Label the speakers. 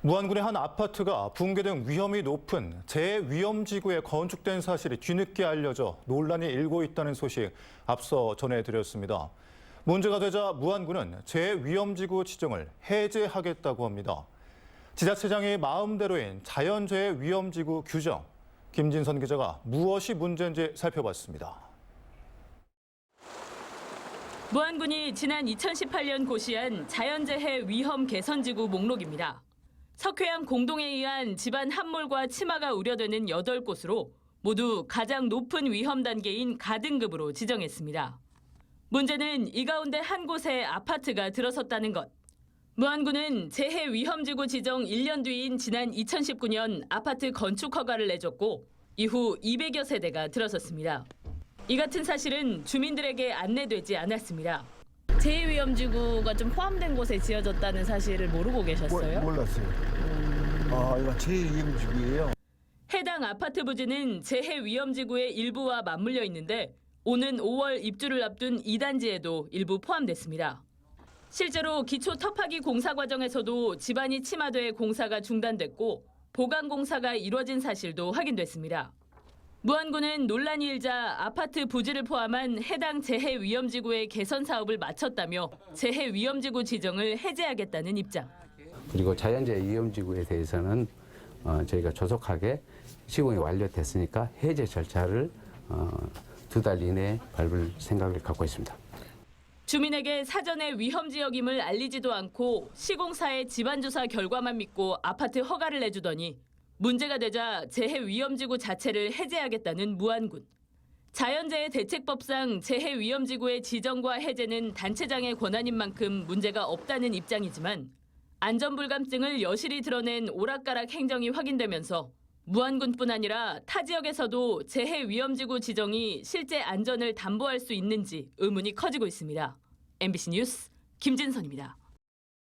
Speaker 1: 무안군의 한 아파트가 붕괴 등 위험이 높은 재위험지구에 건축된 사실이 뒤늦게 알려져 논란이 일고 있다는 소식 앞서 전해드렸습니다. 문제가 되자 무안군은 재위험지구 지정을 해제하겠다고 합니다. 지자체장의 마음대로인 자연재해 위험지구 규정, 김진선 기자가 무엇이 문제인지 살펴봤습니다.
Speaker 2: 무안군이 지난 2018년 고시한 자연재해 위험 개선지구 목록입니다. 석회암 공동에 의한 집안 함몰과 침하가 우려되는 8곳으로 모두 가장 높은 위험 단계인 가등급으로 지정했습니다. 문제는 이 가운데 한 곳에 아파트가 들어섰다는 것. 무안군은 재해 위험지구 지정 1년 뒤인 지난 2019년 아파트 건축 허가를 내줬고 이후 200여 세대가 들어섰습니다. 이 같은 사실은 주민들에게 안내되지 않았습니다. 재해위험지구가 좀 포함된 곳에 지어졌다는 사실을 모르고 계셨어요?
Speaker 3: 몰랐어요. 이거 재해위험지구예요.
Speaker 2: 해당 아파트 부지는 재해위험지구의 일부와 맞물려 있는데 오는 5월 입주를 앞둔 2단지에도 일부 포함됐습니다. 실제로 기초 터파기 공사 과정에서도 집안이 침하돼 공사가 중단됐고 보강 공사가 이루어진 사실도 확인됐습니다. 무안군은 논란이 일자 아파트 부지를 포함한 해당 재해위험지구의 개선 사업을 마쳤다며 재해위험지구 지정을 해제하겠다는 입장.
Speaker 4: 그리고 자연재해 위험지구에 대해서는 저희가 조속하게 시공이 완료됐으니까 해제 절차를 2달 이내에 밟을 생각을 갖고 있습니다.
Speaker 2: 주민에게 사전에 위험지역임을 알리지도 않고 시공사의 집안조사 결과만 믿고 아파트 허가를 내주더니 문제가 되자 재해위험지구 자체를 해제하겠다는 무안군. 자연재해 대책법상 재해위험지구의 지정과 해제는 단체장의 권한인 만큼 문제가 없다는 입장이지만 안전불감증을 여실히 드러낸 오락가락 행정이 확인되면서 무안군뿐 아니라 타 지역에서도 재해위험지구 지정이 실제 안전을 담보할 수 있는지 의문이 커지고 있습니다. MBC 뉴스 김진선입니다.